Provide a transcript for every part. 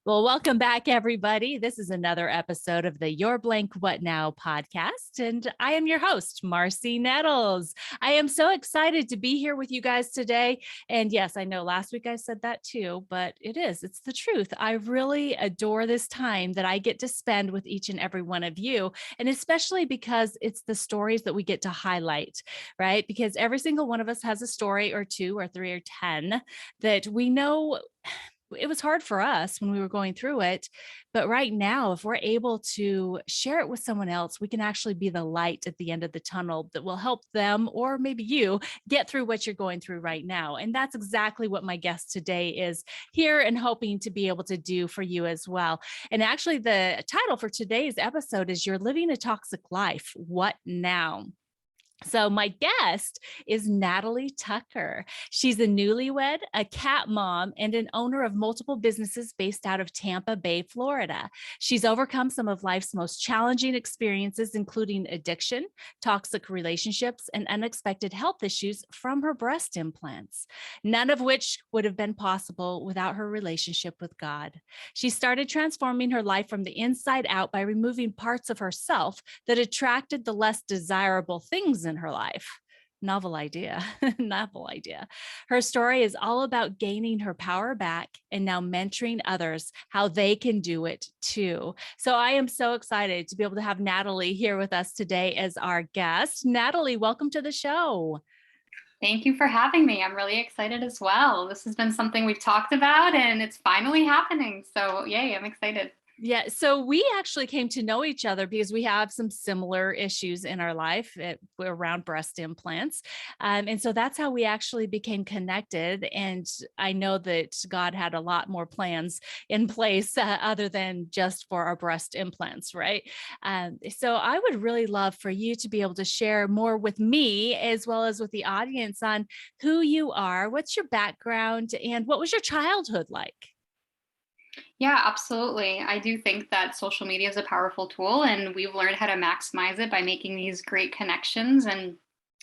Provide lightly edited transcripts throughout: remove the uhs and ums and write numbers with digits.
Well, welcome back, everybody. This is another episode of the Your Blank What Now podcast, and I am your host, Marcy Nettles. I am so excited to be here with you guys today. And yes, I know last week I said that too, but it's the truth. I really adore this time that I get to spend with each and every one of you, and especially because it's the stories that we get to highlight, right? Because every single one of us has a story or two or three or 10 that we know it was hard for us when we were going through it. But right now, if we're able to share it with someone else, we can actually be the light at the end of the tunnel that will help them or maybe you get through what you're going through right now. And that's exactly what my guest today is here and hoping to be able to do for you as well. And actually, the title for today's episode is You're Living a Toxic Life. What now? So my guest is Natalie Tucker. She's a newlywed, a cat mom, and an owner of multiple businesses based out of Tampa Bay, Florida. She's overcome some of life's most challenging experiences, including addiction, toxic relationships, and unexpected health issues from her breast implants, none of which would have been possible without her relationship with God. She started transforming her life from the inside out by removing parts of herself that attracted the less desirable things in her life. Novel idea. Novel idea. Her story is all about gaining her power back and now mentoring others how they can do it too. So I am so excited to be able to have Natalie here with us today as our guest. Natalie, welcome to the show. Thank you for having me. I'm really excited as well. This has been something we've talked about and it's finally happening. So yay, I'm excited. Yeah. So we actually came to know each other because we have some similar issues in our life around breast implants. And so that's how we actually became connected. And I know that God had a lot more plans in place other than just for our breast implants, right? So I would really love for you to be able to share more with me as well as with the audience on who you are, what's your background, and what was your childhood like? Yeah, absolutely. I do think that social media is a powerful tool, and we've learned how to maximize it by making these great connections and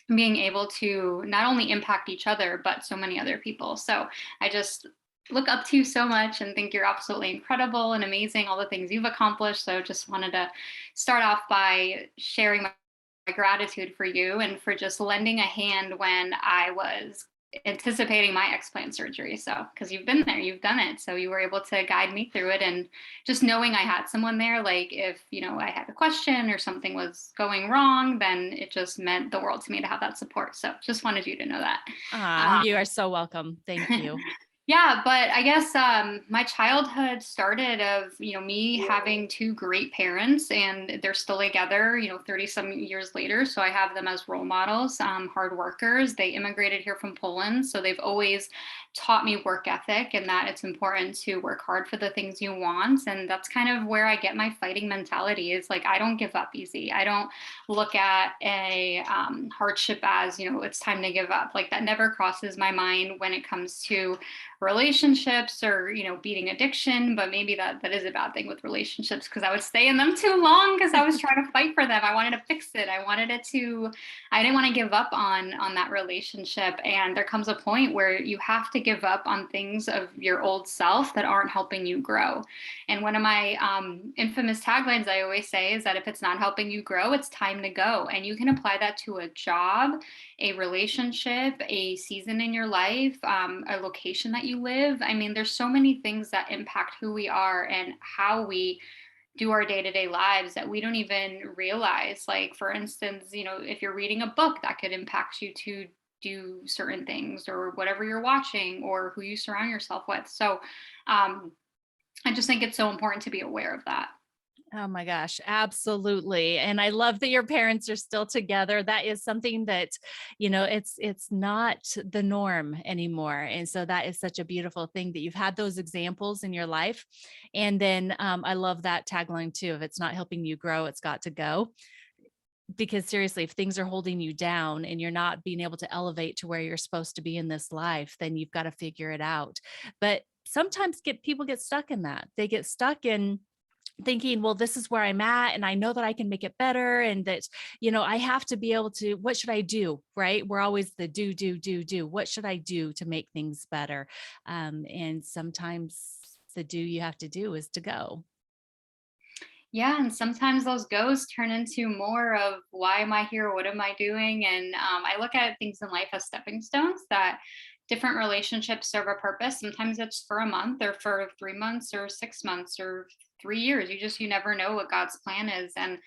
being able to not only impact each other, but so many other people. So I just look up to you so much and think you're absolutely incredible and amazing, all the things you've accomplished. So just wanted to start off by sharing my gratitude for you and for just lending a hand when I was anticipating my explant surgery. So, because you've been there, you've done it. So you were able to guide me through it. And just knowing I had someone there, like if, I had a question or something was going wrong, then it just meant the world to me to have that support. So just wanted you to know that. You are so welcome. Thank you. Yeah, but I guess my childhood started of me having two great parents, and they're still together 30 some years later. So I have them as role models, hard workers. They immigrated here from Poland, so they've always taught me work ethic and that it's important to work hard for the things you want. And that's kind of where I get my fighting mentality, is like I don't give up easy. I don't look at a hardship as it's time to give up. Like that never crosses my mind when it comes to relationships or beating addiction. But maybe that is a bad thing with relationships, because I would stay in them too long because I was trying to fight for them. I wanted to fix it. I didn't want to give up on that relationship. And there comes a point where you have to give up on things of your old self that aren't helping you grow. And one of my infamous taglines I always say is that if it's not helping you grow, it's time to go. And you can apply that to a job, a relationship, a season in your life, a location that you live. I mean, there's so many things that impact who we are and how we do our day-to-day lives that we don't even realize. Like, for instance, if you're reading a book, that could impact you to do certain things, or whatever you're watching, or who you surround yourself with. So I just think it's so important to be aware of that. Oh my gosh, absolutely. And I love that your parents are still together. That is something that, it's not the norm anymore. And so that is such a beautiful thing that you've had those examples in your life. And then I love that tagline too. If it's not helping you grow, it's got to go. Because seriously, if things are holding you down and you're not being able to elevate to where you're supposed to be in this life, then you've got to figure it out. But sometimes people get stuck in that. They get stuck in thinking, well, this is where I'm at, and I know that I can make it better. And that, I have to be able to, what should I do? Right. We're always the do. What should I do to make things better? And sometimes the do you have to do is to go. Yeah, and sometimes those goes turn into more of why am I here? What am I doing? And I look at things in life as stepping stones that different relationships serve a purpose. Sometimes it's for a month or for 3 months or 6 months or 3 years. You never know what God's plan is. And,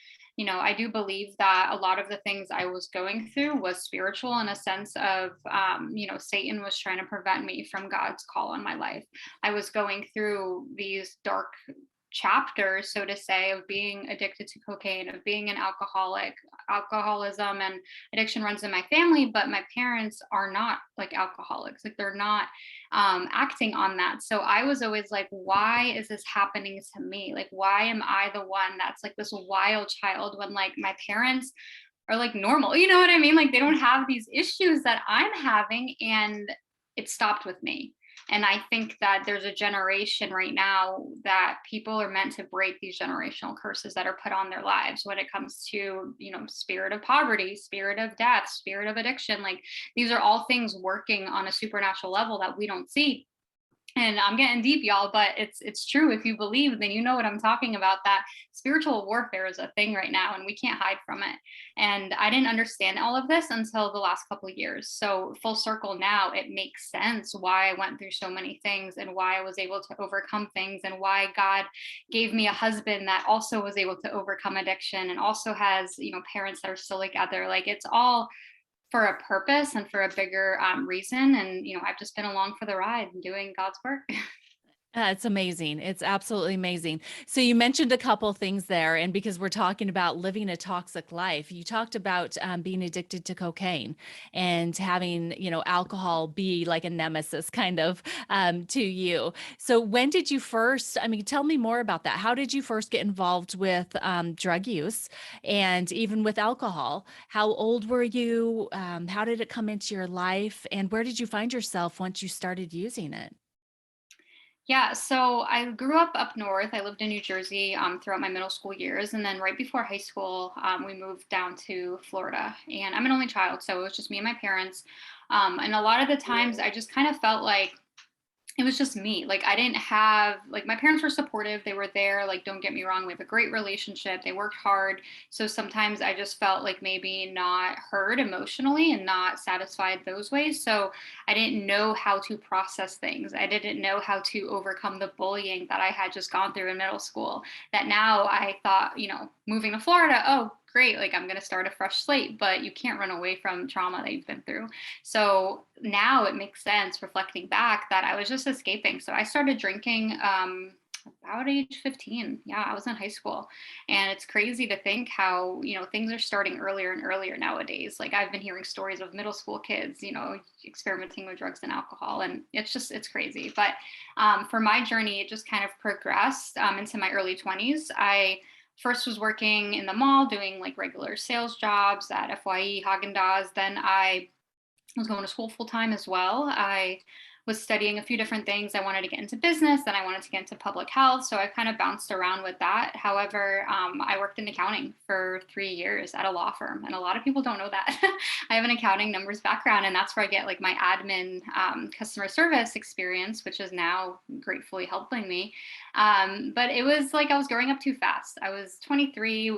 I do believe that a lot of the things I was going through was spiritual in a sense of, Satan was trying to prevent me from God's call on my life. I was going through these dark chapters, so to say, of being addicted to cocaine, of being an alcoholic. Alcoholism and addiction runs in my family, but my parents are not like alcoholics. Like they're not acting on that. So I was always like, why is this happening to me? Like, why am I the one that's like this wild child when like my parents are like normal? You know what I mean? Like they don't have these issues that I'm having, and it stopped with me. And I think that there's a generation right now that people are meant to break these generational curses that are put on their lives when it comes to, spirit of poverty, spirit of death, spirit of addiction. Like these are all things working on a supernatural level that we don't see. And I'm getting deep, y'all, but it's true. If you believe, then you know what I'm talking about. That spiritual warfare is a thing right now, and we can't hide from it. And I didn't understand all of this until the last couple of years. So full circle now, it makes sense why I went through so many things and why I was able to overcome things and why God gave me a husband that also was able to overcome addiction and also has, parents that are still together. Like it's all for a purpose and for a bigger reason. And, I've just been along for the ride and doing God's work. It's amazing. It's absolutely amazing. So you mentioned a couple things there, and because we're talking about living a toxic life, you talked about being addicted to cocaine and having, alcohol be like a nemesis kind of to you. So when did you first, I mean, tell me more about that. How did you first get involved with drug use and even with alcohol? How old were you? How did it come into your life? And where did you find yourself once you started using it? Yeah, so I grew up north. I lived in New Jersey throughout my middle school years, and then right before high school, we moved down to Florida. And I'm an only child, so it was just me and my parents. And a lot of the times, I just kind of felt like it was just me. Like I didn't have like my parents were supportive. They were there. Like don't get me wrong, we have a great relationship. They worked hard. So sometimes I just felt like maybe not heard emotionally and not satisfied those ways. So I didn't know how to process things. I didn't know how to overcome the bullying that I had just gone through in middle school. That now I thought, moving to Florida, oh great, like I'm going to start a fresh slate, but you can't run away from trauma that you've been through. So now it makes sense reflecting back that I was just escaping. So I started drinking about age 15. Yeah, I was in high school. And it's crazy to think how, things are starting earlier and earlier nowadays. Like I've been hearing stories of middle school kids, experimenting with drugs and alcohol. And it's crazy. But for my journey, it just kind of progressed into my early 20s. I first was working in the mall doing like regular sales jobs at FYE, Haagen-Dazs. Then I was going to school full time as well. I was studying a few different things. I wanted to get into business, then I wanted to get into public health. So I kind of bounced around with that. However, I worked in accounting for 3 years at a law firm, and a lot of people don't know that. I have an accounting numbers background, and that's where I get like my admin customer service experience, which is now gratefully helping me. But it was like I was growing up too fast. I was 23,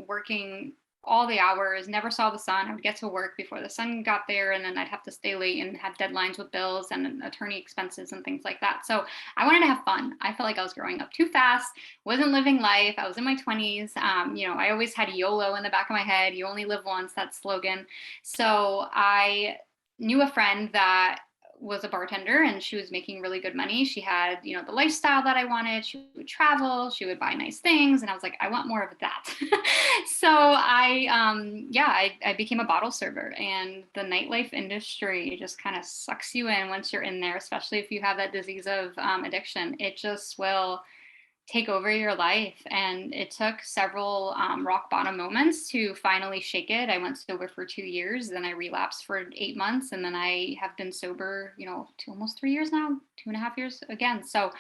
working all the hours, never saw the sun. I would get to work before the sun got there, and then I'd have to stay late and have deadlines with bills and attorney expenses and things like that. So I wanted to have fun. I felt like I was growing up too fast, wasn't living life. I was in my 20s. I always had YOLO in the back of my head. You only live once, that slogan. So I knew a friend that was a bartender, and she was making really good money. She had, the lifestyle that I wanted. She would travel, she would buy nice things. And I was like, I want more of that. So I became a bottle server, and the nightlife industry just kind of sucks you in once you're in there, especially if you have that disease of addiction. It just will take over your life. And it took several rock bottom moments to finally shake it. I went sober for 2 years, then I relapsed for 8 months, and then I have been sober, almost 3 years now, 2.5 years again. So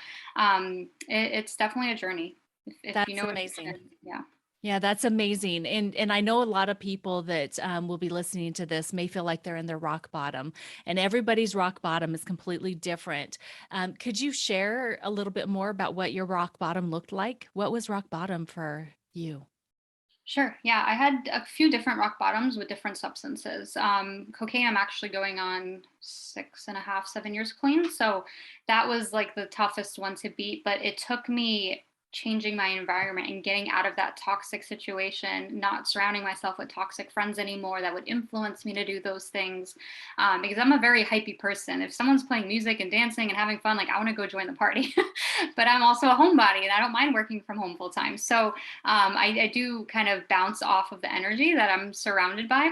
it's definitely a journey. If you That's know what, amazing. yeah. Yeah, that's amazing. And I know a lot of people that will be listening to this may feel like they're in their rock bottom, and everybody's rock bottom is completely different. Could you share a little bit more about what your rock bottom looked like? What was rock bottom for you? Sure. Yeah, I had a few different rock bottoms with different substances. Cocaine, I'm actually going on 6.5, 7 years clean. So that was like the toughest one to beat. But it took me changing my environment and getting out of that toxic situation, not surrounding myself with toxic friends anymore that would influence me to do those things. Because I'm a very hypey person. If someone's playing music and dancing and having fun, like I want to go join the party. But I'm also a homebody and I don't mind working from home full time. So I do kind of bounce off of the energy that I'm surrounded by.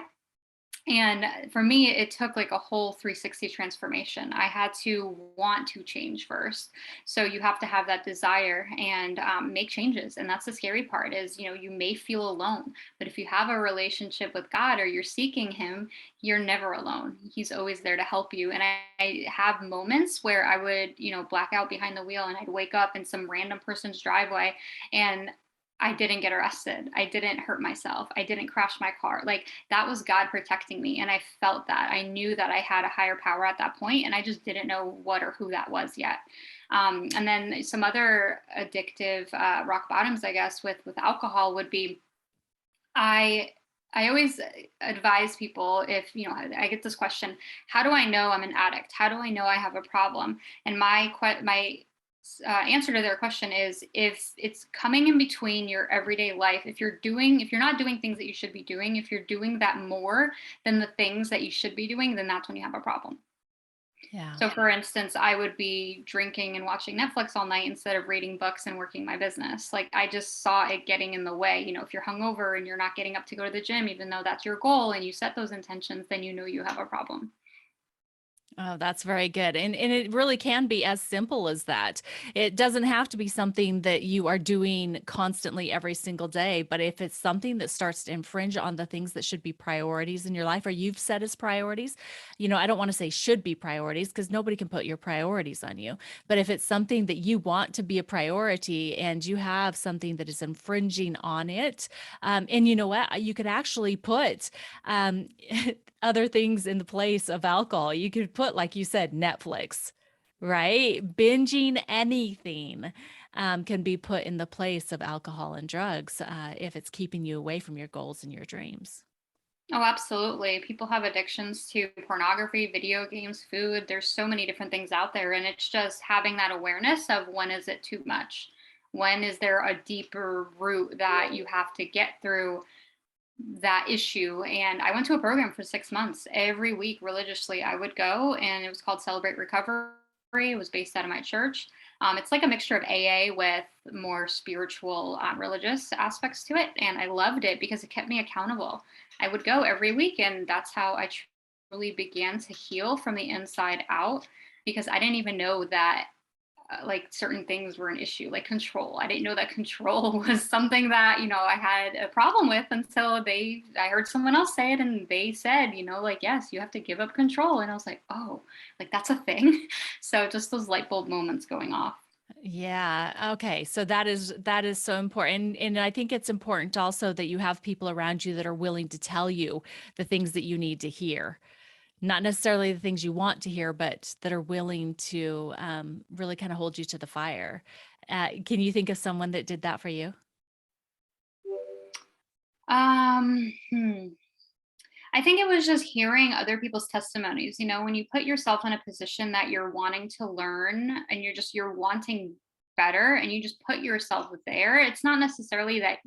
And for me, it took like a whole 360 transformation. I had to want to change first. So you have to have that desire and make changes. And that's the scary part is, you may feel alone, but if you have a relationship with God or you're seeking him, you're never alone. He's always there to help you. And I have moments where I would, black out behind the wheel and I'd wake up in some random person's driveway and I didn't get arrested. I didn't hurt myself. I didn't crash my car. Like that was God protecting me. And I felt that. I knew that I had a higher power at that point, and I just didn't know what or who that was yet. And then some other addictive rock bottoms, I guess, with alcohol would be I I always advise people if, I get this question, how do I know I'm an addict? How do I know I have a problem? And my answer to their question is if it's coming in between your everyday life, if you're not doing things that you should be doing, if you're doing that more than the things that you should be doing, then that's when you have a problem. Yeah. So, for instance, I would be drinking and watching Netflix all night instead of reading books and working my business. Like, I just saw it getting in the way. If you're hungover and you're not getting up to go to the gym, even though that's your goal and you set those intentions, then you know you have a problem. Oh, that's very good. And it really can be as simple as that. It doesn't have to be something that you are doing constantly every single day, but if it's something that starts to infringe on the things that should be priorities in your life or you've set as priorities, I don't want to say should be priorities because nobody can put your priorities on you. But if it's something that you want to be a priority and you have something that is infringing on it, and you know what, you could actually put um, other things in the place of alcohol. You could put, like you said, Netflix, right? Binging anything can be put in the place of alcohol and drugs if it's keeping you away from your goals and your dreams. Oh, absolutely. People have addictions to pornography, video games, food. There's so many different things out there. And it's just having that awareness of when is it too much? When is there a deeper root that you have to get through that issue? And I went to a program for 6 months. Every week religiously I would go, and it was called Celebrate Recovery. It was based out of my church. It's like a mixture of AA with more spiritual, religious aspects to it, and I loved it because it kept me accountable. I would go every week, and that's how I truly began to heal from the inside out, because I didn't even know that like certain things were an issue, like control. I didn't know that control was something that, I had a problem with until I heard someone else say it and they said, like, yes, you have to give up control. And I was like, oh, like that's a thing. So just those light bulb moments going off. Yeah. Okay. So that is so important. And I think it's important also that you have people around you that are willing to tell you the things that you need to hear. Not necessarily the things you want to hear, but that are willing to really kind of hold you to the fire. Can you think of someone that did that for you? Um, hmm. I think it was just hearing other people's testimonies. When you put yourself in a position that you're wanting to learn and you're wanting better and you just put yourself there, it's not necessarily that,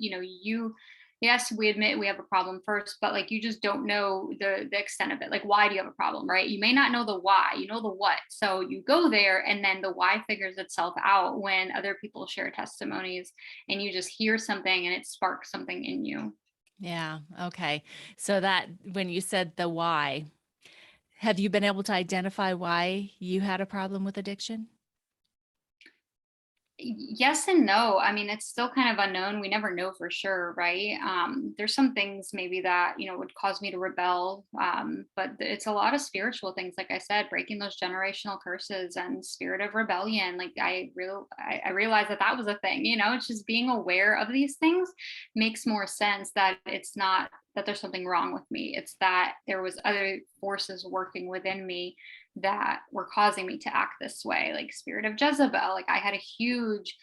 yes, we admit we have a problem first, but like you just don't know the extent of it. Like, why do you have a problem, right? You may not know the why, you know the what. So you go there and then the why figures itself out when other people share testimonies and you just hear something and it sparks something in you. Yeah. Okay. So that when you said the why, have you been able to identify why you had a problem with addiction? Yes and no. I mean, it's still kind of unknown. We never know for sure, right? There's some things maybe that, would cause me to rebel. But it's a lot of spiritual things, like I said, breaking those generational curses and spirit of rebellion. Like I realized that that was a thing, it's just being aware of these things makes more sense, that it's not that there's something wrong with me. It's that there was other forces working within me that were causing me to act this way, like spirit of Jezebel. Like I had a huge,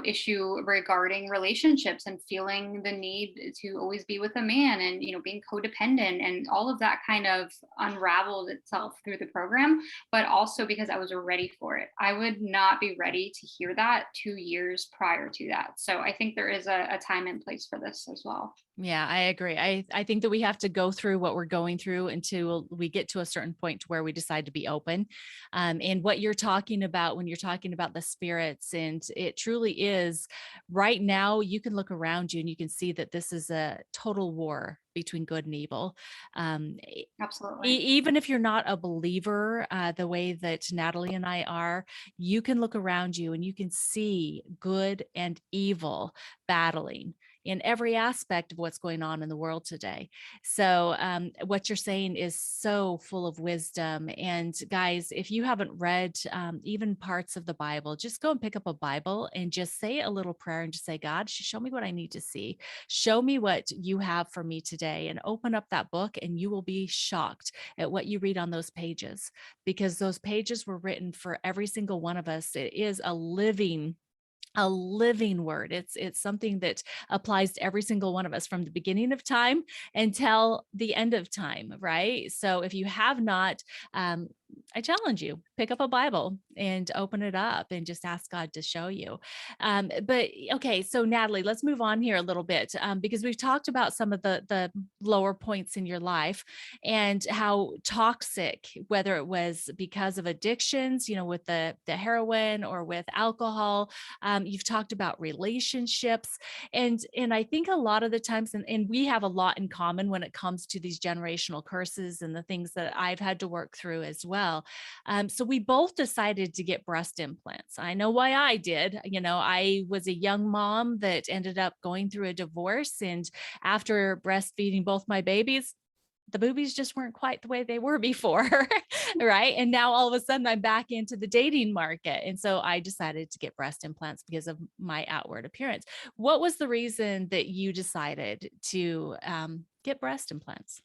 issue regarding relationships and feeling the need to always be with a man, and, being codependent, and all of that kind of unraveled itself through the program, but also because I was ready for it. I would not be ready to hear that 2 years prior to that. So I think there is a time and place for this as well. Yeah, I agree. I think that we have to go through what we're going through until we get to a certain point to where we decide to be open. And what you're talking about when you're talking about the spirits, and it truly is right now, you can look around you and you can see that this is a total war between good and evil. Um, Absolutely. Even if you're not a believer, the way that Natalie and I are, you can look around you and you can see good and evil battling in every aspect of what's going on in the world today. So, what you're saying is so full of wisdom. And guys, if you haven't read even parts of the Bible, just go and pick up a Bible and just say a little prayer and just say, God, show me what I need to see. Show me what you have for me today, and open up that book, and you will be shocked at what you read on those pages, because those pages were written for every single one of us. It is a living word. It's something that applies to every single one of us from the beginning of time until the end of time, right? So if you have not, I challenge you, pick up a Bible and open it up and just ask God to show you. But okay, so Natalie, let's move on here a little bit, because we've talked about some of the lower points in your life and how toxic, whether it was because of addictions, with the heroin or with alcohol. You've talked about relationships, and I think a lot of the times, and we have a lot in common when it comes to these generational curses and the things that I've had to work through as well. So we both decided to get breast implants. I know why I did. I was a young mom that ended up going through a divorce, and after breastfeeding both my babies, the boobies just weren't quite the way they were before. Right. And now all of a sudden I'm back into the dating market. And so I decided to get breast implants because of my outward appearance. What was the reason that you decided to get breast implants?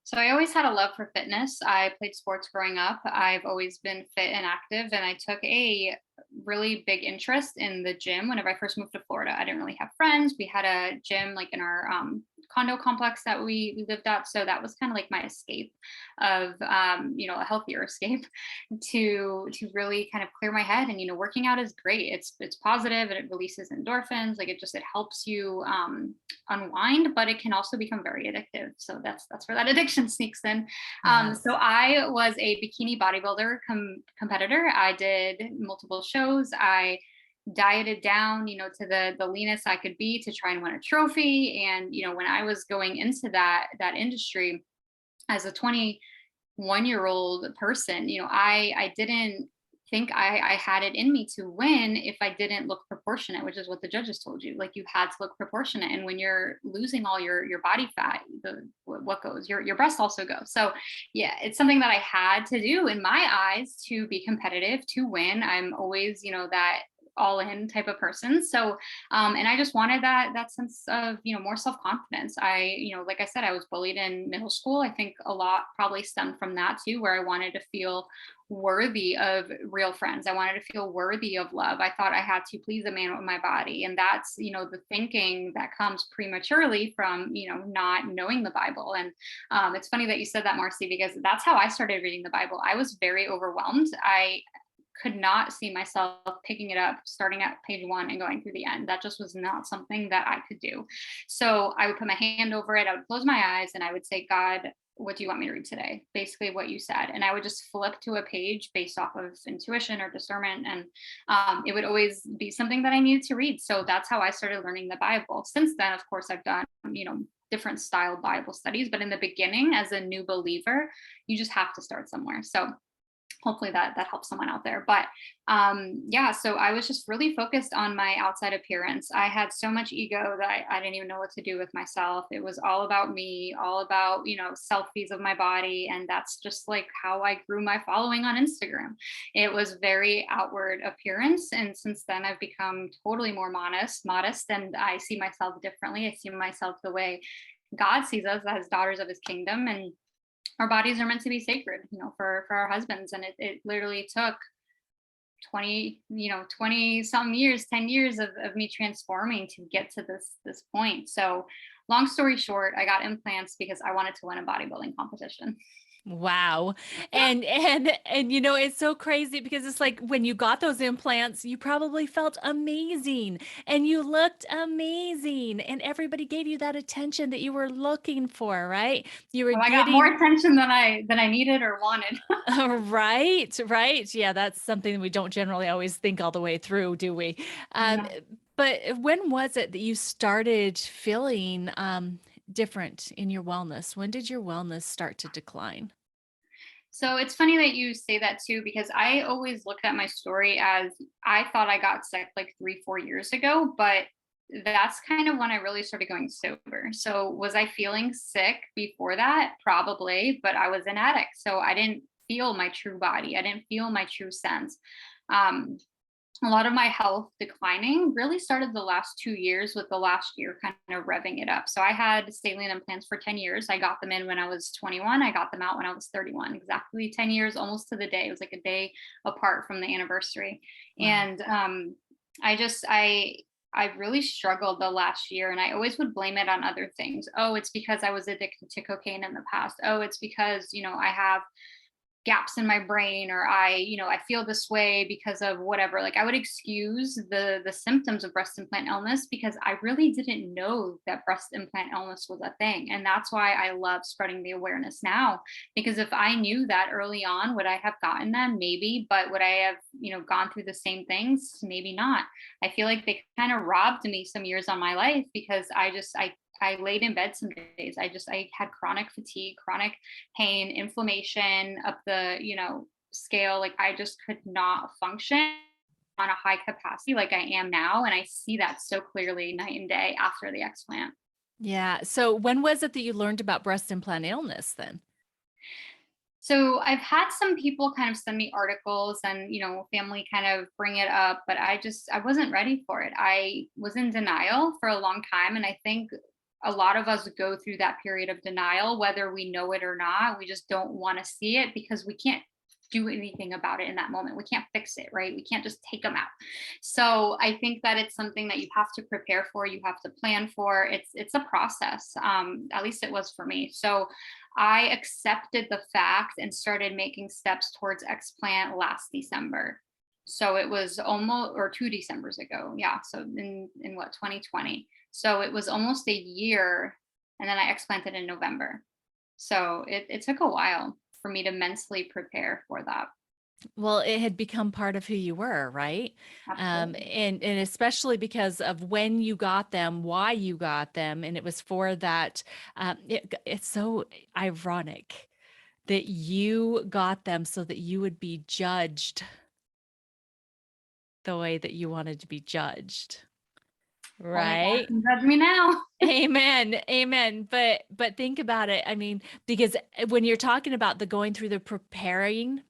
So I always had a love for fitness. I played sports growing up. I've always been fit and active, and I took a really big interest in the gym whenever I first moved to Florida. I didn't really have friends. We had a gym like in our condo complex that we lived at, so that was kind of like my escape of a healthier escape to really kind of clear my head. And working out is great. It's positive, and it releases endorphins. Like it helps you unwind, but it can also become very addictive. So that's where that addiction sneaks in. Yes. So I was a bikini bodybuilder competitor. I did multiple shows. I dieted down, to the leanest I could be to try and win a trophy. And when I was going into that industry as a 21-year-old person, I didn't think I had it in me to win if I didn't look proportionate, which is what the judges told you. Like you had to look proportionate. And when you're losing all your body fat, what goes, your breasts also go. So yeah, it's something that I had to do in my eyes to be competitive, to win. I'm always, that all in type of person. So and I just wanted that sense of more self-confidence. Like I said, I was bullied in middle school. I think a lot probably stemmed from that too, where I wanted to feel worthy of real friends. I wanted to feel worthy of love. I thought I had to please a man with my body. And that's, the thinking that comes prematurely from, not knowing the Bible. And it's funny that you said that, Marcy, because that's how I started reading the Bible. I was very overwhelmed. I could not see myself picking it up, starting at page 1 and going through the end. That just was not something that I could do. So I would put my hand over it. I would close my eyes and I would say, God, what do you want me to read today? Basically what you said. And I would just flip to a page based off of intuition or discernment. And it would always be something that I needed to read. So that's how I started learning the Bible. Since then, of course, I've done, different style Bible studies, but in the beginning, as a new believer, you just have to start somewhere. So hopefully that helps someone out there. But yeah, so I was just really focused on my outside appearance. I had so much ego that I didn't even know what to do with myself. It was all about me, all about, selfies of my body. And that's just like how I grew my following on Instagram. It was very outward appearance. And since then I've become totally more modest, and I see myself differently. I see myself the way God sees us, as daughters of his kingdom. And our bodies are meant to be sacred, for our husbands. And it literally took 20 some years, 10 years of me transforming to get to this point. So long story short, I got implants because I wanted to win a bodybuilding competition. Wow. And it's so crazy because it's like when you got those implants, you probably felt amazing and you looked amazing and everybody gave you that attention that you were looking for, right? You were So I got more getting attention than I needed or wanted. right, right. Yeah, that's something we don't generally always think all the way through, do we? Um, No. but when was it that you started feeling different in your wellness? When did your wellness start to decline? So it's funny that you say that too, because I always looked at my story as I thought I got sick like 3, 4 years ago, but that's kind of when I really started going sober. So was I feeling sick before that? Probably, but I was an addict. So I didn't feel my true body. I didn't feel my true sense. Um, a lot of my health declining really started the last 2 years, with the last year kind of revving it up. So I had saline implants for 10 years. I got them in when I was 21. I got them out when I was 31, exactly 10 years, almost to the day. It was like a day apart from the anniversary. Wow. And I just, I really struggled the last year, and I always would blame it on other things. Oh, it's because I was addicted to cocaine in the past. Oh, it's because, I have gaps in my brain, or I feel this way because of whatever. Like I would excuse the symptoms of breast implant illness because I really didn't know that breast implant illness was a thing. And that's why I love spreading the awareness now, because if I knew that early on, would I have gotten them? Maybe. But would I have, gone through the same things? Maybe not. I feel like they kind of robbed me some years on my life, because I laid in bed some days. I had chronic fatigue, chronic pain, inflammation up the, scale. Like I just could not function on a high capacity like I am now. And I see that so clearly night and day after the explant. Yeah. So when was it that you learned about breast implant illness then? So I've had some people kind of send me articles, and, family kind of bring it up, but I wasn't ready for it. I was in denial for a long time. And I think a lot of us go through that period of denial, whether we know it or not. We just don't want to see it because we can't do anything about it in that moment. We can't fix it, right? We can't just take them out. So I think that it's something that you have to prepare for, you have to plan for. It's a process. At least it was for me. So I accepted the fact and started making steps towards explant last December. So it was almost, or 2 Decembers ago. Yeah. So in what, 2020. So it was almost a year. And then I explanted in November. So it took a while for me to mentally prepare for that. Well, it had become part of who you were, right? Absolutely. And especially because of when you got them, why you got them, and it was for that. It's so ironic that you got them so that you would be judged the way that you wanted to be judged, Only God right? can judge me now. Amen. Amen. But think about it. I mean, because when you're talking about the going through the preparing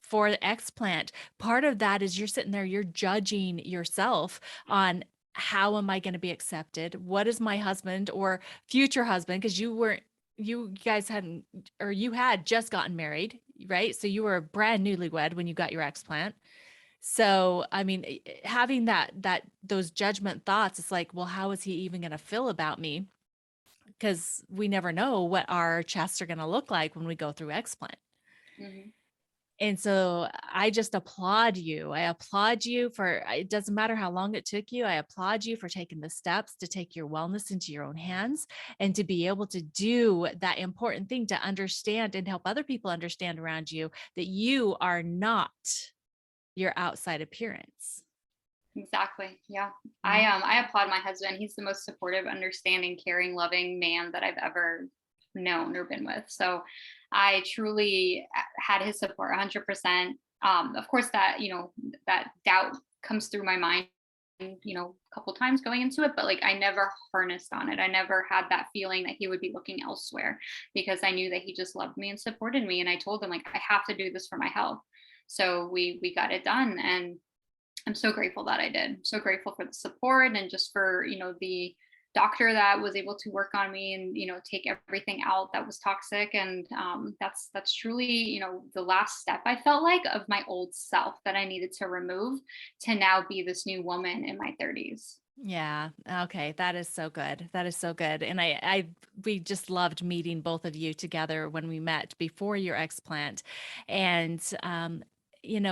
for the explant, part of that is you're sitting there, you're judging yourself on how am I going to be accepted? What is my husband or future husband? Because you guys hadn't, or you had just gotten married, right? So you were brand newlywed when you got your explant. So, I mean, having those judgment thoughts, it's like, well, how is he even going to feel about me? Because we never know what our chests are going to look like when we go through explant. Mhm. And so I just applaud you. I applaud you for, it doesn't matter how long it took you. I applaud you for taking the steps to take your wellness into your own hands and to be able to do that important thing to understand and help other people understand around you that you are not your outside appearance. Exactly. Yeah. I Mhm. I applaud my husband. He's the most supportive, understanding, caring, loving man that I've ever known or been with. So I truly had his support 100%. Of course, that, that doubt comes through my mind, a couple times going into it, but like I never harnessed on it. I never had that feeling that he would be looking elsewhere, because I knew that he just loved me and supported me. And I told him, like, I have to do this for my health. So we got it done. And I'm so grateful that I did. So grateful for the support, and just for, the doctor that was able to work on me and, take everything out that was toxic. And that's truly, the last step, I felt like, of my old self that I needed to remove to now be this new woman in my 30s. Yeah. Okay. That is so good. That is so good. And we just loved meeting both of you together when we met before your explant. And,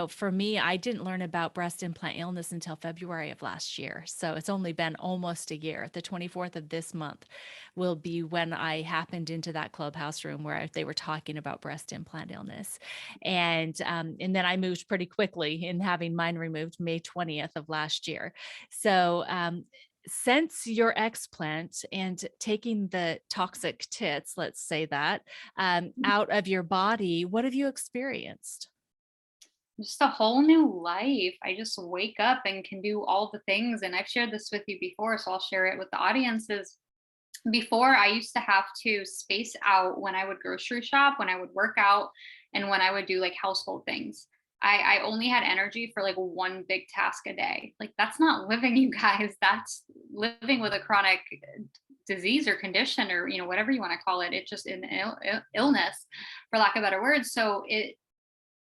for me, I didn't learn about breast implant illness until February of last year. So it's only been almost a year. The 24th of this month will be when I happened into that clubhouse room where they were talking about breast implant illness. And then I moved pretty quickly in having mine removed May 20th of last year. So, since your explant and taking the toxic tits, let's say that, out of your body, what have you experienced? Just a whole new life. I just wake up and can do all the things. And I've shared this with you before, so I'll share it with the audiences. Before, I used to have to space out when I would grocery shop, when I would work out, and when I would do like household things. I only had energy for like one big task a day. Like, that's not living, you guys. That's living with a chronic disease or condition, or whatever you want to call it. It's just an illness, for lack of better words. So it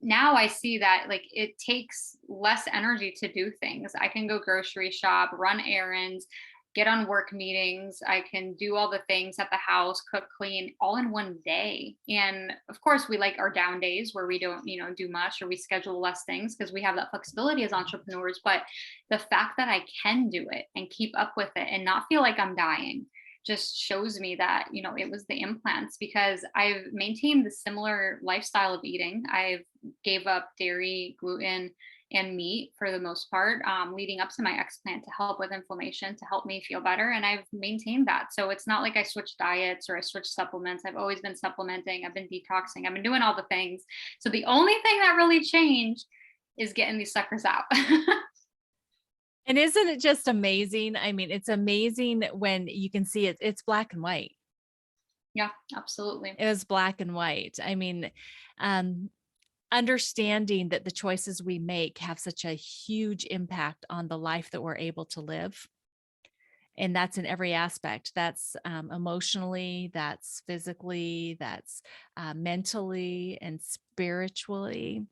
now I see that, like, it takes less energy to do things. I can go grocery shop, run errands, get on work meetings. I can do all the things at the house, cook, clean, all in one day. And of course, we like our down days where we don't, do much, or we schedule less things because we have that flexibility as entrepreneurs. But the fact that I can do it and keep up with it and not feel like I'm dying just shows me that, it was the implants, because I've maintained the similar lifestyle of eating. I've gave up dairy, gluten, and meat for the most part, leading up to my explant, to help with inflammation, to help me feel better. And I've maintained that. So it's not like I switched diets or I switched supplements. I've always been supplementing. I've been detoxing. I've been doing all the things. So the only thing that really changed is getting these suckers out. And isn't it just amazing? I mean, it's amazing when you can see it. It's black and white. Yeah, absolutely. It was black and white. I mean, um, understanding that the choices we make have such a huge impact on the life that we're able to live. And that's in every aspect. That's emotionally, that's physically, that's mentally and spiritually,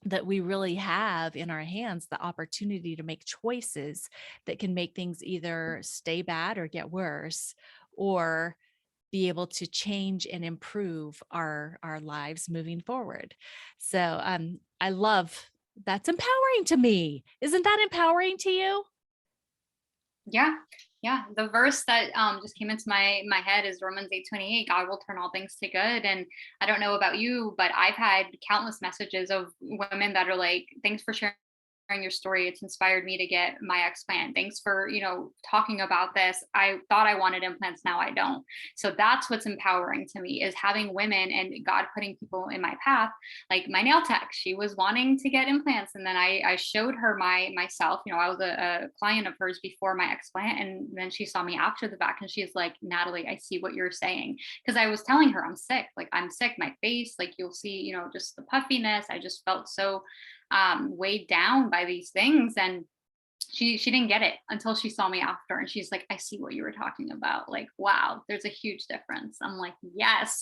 that we really have in our hands the opportunity to make choices that can make things either stay bad or get worse, or be able to change and improve our lives moving forward. So I love, that's empowering to me. Isn't that empowering to you? Yeah. Yeah. The verse that just came into my head is Romans 8:28. God will turn all things to good. And I don't know about you, but I've had countless messages of women that are like, thanks for sharing your story. It's inspired me to get my explant. Thanks for, talking about this. I thought I wanted implants. Now I don't. So that's what's empowering to me, is having women and God putting people in my path. Like my nail tech, she was wanting to get implants. And then I showed her myself, I was a client of hers before my explant. And then she saw me after the fact, and she's like, Natalie, I see what you're saying. Cause I was telling her I'm sick. Like, I'm sick, my face, like you'll see, just the puffiness. I just felt so weighed down by these things. And she didn't get it until she saw me after, and she's like, I see what you were talking about. Like, wow, there's a huge difference. I'm like, yes.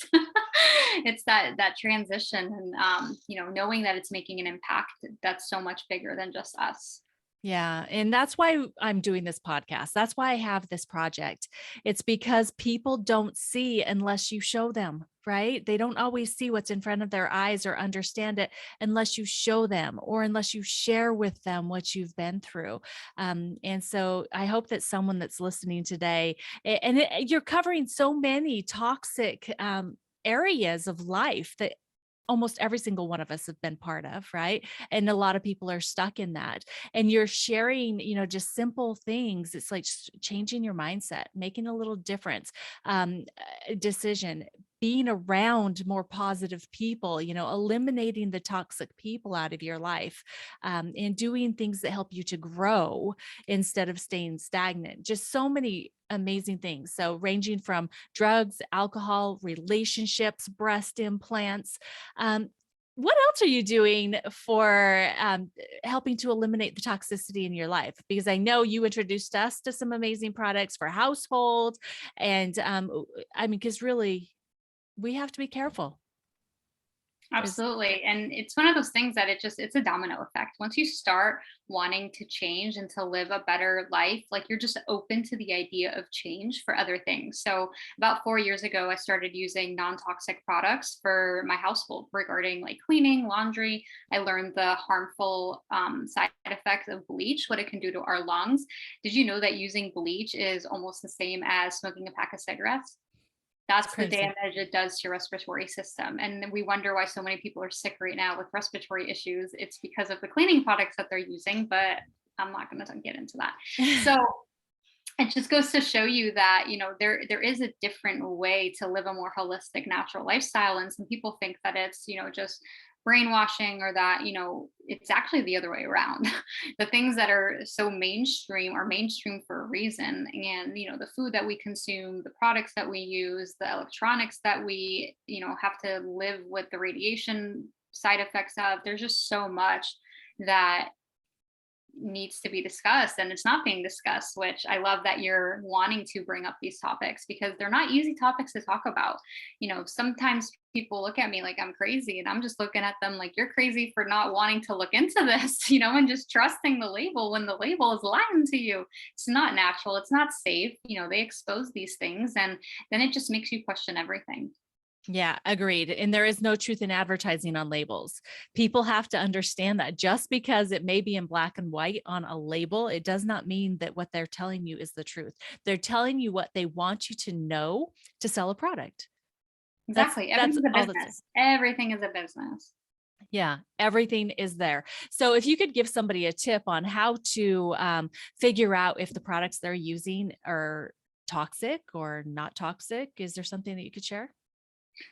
It's that transition, and knowing that it's making an impact that's so much bigger than just us. Yeah. And that's why I'm doing this podcast. That's why I have this project. It's because people don't see unless you show them, right? They don't always see what's in front of their eyes or understand it unless you show them, or unless you share with them what you've been through. And so I hope that someone that's listening today, you're covering so many toxic areas of life that almost every single one of us have been part of, right? And a lot of people are stuck in that. And you're sharing, just simple things. It's like changing your mindset, making a little difference, decision, being around more positive people, eliminating the toxic people out of your life, and doing things that help you to grow instead of staying stagnant. Just so many amazing things. So ranging from drugs, alcohol, relationships, breast implants. What else are you doing for helping to eliminate the toxicity in your life? Because I know you introduced us to some amazing products for household. And I mean, because really, we have to be careful. Is Absolutely. And it's one of those things that it's a domino effect. Once you start wanting to change and to live a better life, like you're just open to the idea of change for other things. So about 4 years ago, I started using non-toxic products for my household regarding like cleaning, laundry. I learned the harmful side effects of bleach, what it can do to our lungs. Did you know that using bleach is almost the same as smoking a pack of cigarettes? it's That's the crazy. damage it does to your respiratory system. And we wonder why so many people are sick right now with respiratory issues. It's because of the cleaning products that they're using, but I'm not going to get into that. So it just goes to show you that, there is a different way to live a more holistic, natural lifestyle. And some people think that it's, just brainwashing, or that, it's actually the other way around. The things that are so mainstream are mainstream for a reason. And, the food that we consume, the products that we use, the electronics that we, have to live with the radiation side effects of, there's just so much that needs to be discussed, and it's not being discussed, which I love that you're wanting to bring up these topics, because they're not easy topics to talk about. Sometimes people look at me like I'm crazy, and I'm just looking at them like, you're crazy for not wanting to look into this, and just trusting the label when the label is lying to you. It's not natural, it's not safe. They expose these things, and then it just makes you question everything. Yeah, agreed. And there is no truth in advertising on labels. People have to understand that just because it may be in black and white on a label, it does not mean that what they're telling you is the truth. They're telling you what they want you to know to sell a product. That's Exactly. that's Everything's a all that's business. Everything is a business. yeah, everything is there. So if you could give somebody a tip on how to figure out if the products they're using are toxic or not toxic, is there something that you could share?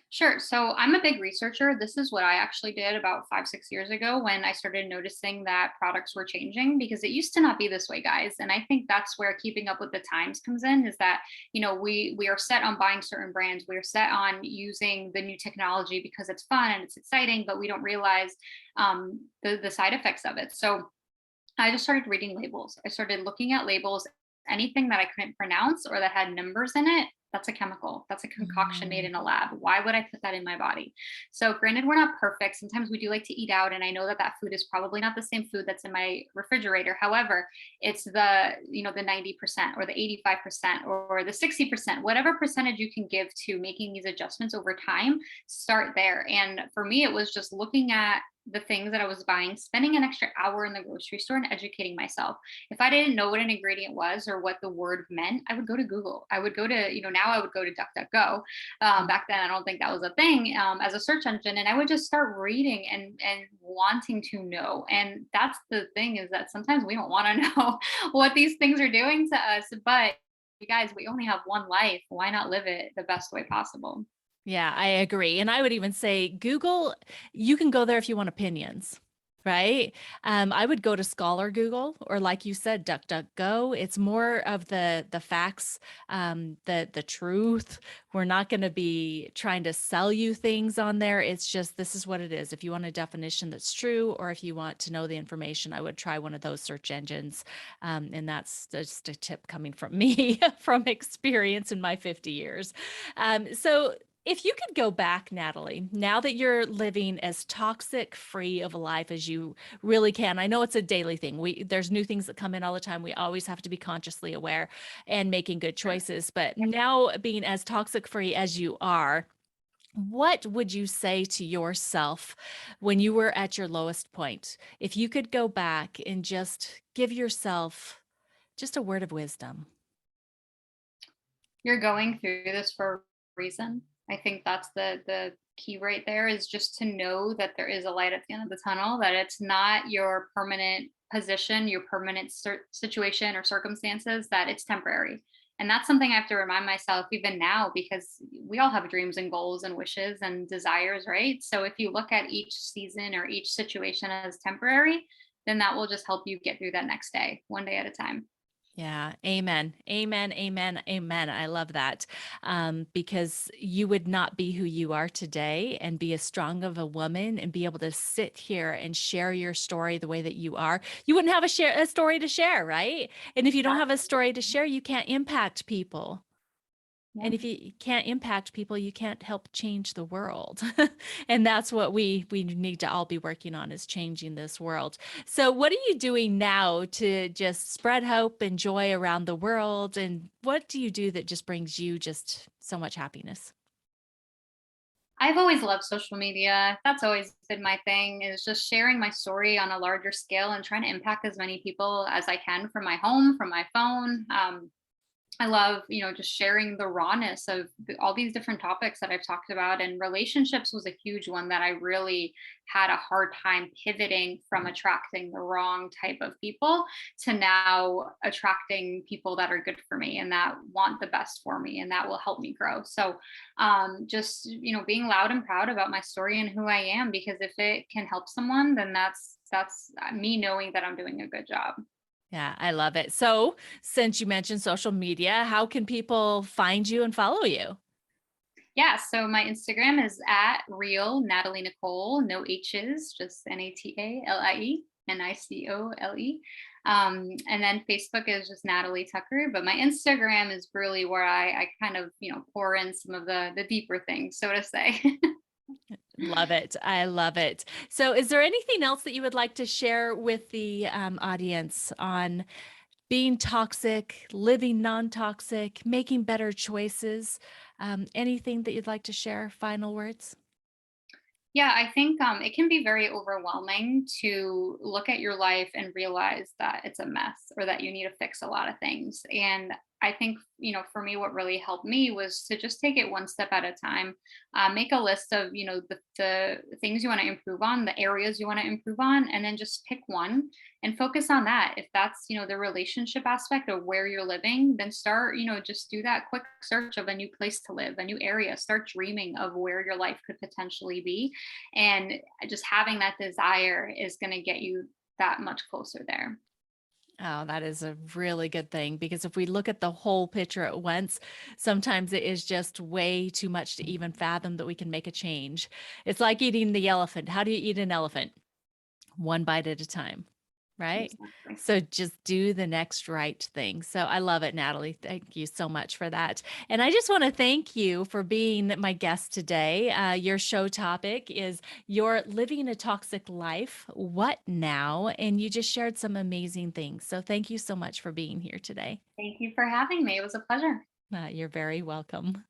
Sure. So I'm a big researcher. This is what I actually did about 5, 6 years ago when I started noticing that products were changing, because it used to not be this way, guys. And I think that's where keeping up with the times comes in, is that, we are set on buying certain brands. We're set on using the new technology because it's fun and it's exciting, but we don't realize the side effects of it. So I just started reading labels. I started looking at labels. Anything that I couldn't pronounce or that had numbers in it, that's a chemical. That's a concoction made Mm, in a lab. Why would I put that in my body? So, granted, we're not perfect. Sometimes we do like to eat out, and I know that that food is probably not the same food that's in my refrigerator. However, it's the 90% or the 85% or the 60%, whatever percentage you can give to making these adjustments over time. Start there. And for me, it was just looking at the things that I was buying, spending an extra hour in the grocery store and educating myself. If I didn't know what an ingredient was or what the word meant, I would go to Google. I would go to, now I would go to DuckDuckGo. mm. Back then, I don't think that was a thing, as a search engine. And I would just start reading and wanting to know. And that's the thing, is that sometimes we don't want to know what these things are doing to us. But you guys, we only have one life. Why not live it the best way possible? Yeah, I agree. And I would even say Google, you can go there if you want opinions, right? I would go to Scholar Google, or like you said, DuckDuckGo. It's more of the facts, the truth. We're not going to be trying to sell you things on there. It's just, this is what it is. If you want a definition that's true, or if you want to know the information, I would try one of those search engines. And that's just a tip coming from me from experience in my 50 years. So if you could go back, Natalie, now that you're living as toxic free of a life as you really can, I know it's a daily thing. There's new things that come in all the time. We always have to be consciously aware and making good choices. But now being as toxic free as you are, what would you say to yourself when you were at your lowest point? If you could go back and just give yourself just a word of wisdom. You're going through this for a reason. I think that's the key right there, is just to know that there is a light at the end of the tunnel, that it's not your permanent position, your permanent situation or circumstances, that it's temporary. And that's something I have to remind myself even now, because we all have dreams and goals and wishes and desires, right? So if you look at each season or each situation as temporary, then that will just help you get through that next day, one day at a time. Yeah. Amen. Amen. Amen. Amen. I love that. Because you would not be who you are today and be as strong of a woman and be able to sit here and share your story the way that you are. You wouldn't have a story to share, right? And if you don't have a story to share, you can't impact people. Yeah. And if you can't impact people, you can't help change the world. And that's what we need to all be working on, is changing this world. So what are you doing now to just spread hope and joy around the world? And what do you do that just brings you just so much happiness? I've always loved social media. That's always been my thing, is just sharing my story on a larger scale and trying to impact as many people as I can from my home, from my phone. I love, just sharing the rawness of all these different topics that I've talked about. And relationships was a huge one that I really had a hard time pivoting from attracting the wrong type of people to now attracting people that are good for me and that want the best for me and that will help me grow. So, just, being loud and proud about my story and who I am, because if it can help someone, then that's me knowing that I'm doing a good job. Yeah, I love it. So, since you mentioned social media, how can people find you and follow you? Yeah, so my Instagram is at real Natalie Nicole, no H's, just NATALIENICOLE. And then Facebook is just Natalie Tucker, but my Instagram is really where I kind of, pour in some of the deeper things, so to say. Love it. I love it. So, is there anything else that you would like to share with the audience on being toxic, living non toxic, making better choices? Anything that you'd like to share? Final words? Yeah, I think it can be very overwhelming to look at your life and realize that it's a mess or that you need to fix a lot of things. And I think, for me, what really helped me was to just take it one step at a time. Make a list of, the things you want to improve on, the areas you want to improve on, and then just pick one and focus on that. If that's, the relationship aspect of where you're living, then start, just do that quick search of a new place to live, a new area. Start dreaming of where your life could potentially be, and just having that desire is going to get you that much closer there. Oh, that is a really good thing, because if we look at the whole picture at once, sometimes it is just way too much to even fathom that we can make a change. It's like eating the elephant. How do you eat an elephant? One bite at a time, right? Exactly. So just do the next right thing. So I love it, Natalie. Thank you so much for that. And I just want to thank you for being my guest today. Your show topic is You're Living a Toxic Life. What now? And you just shared some amazing things. So thank you so much for being here today. Thank you for having me. It was a pleasure. You're very welcome.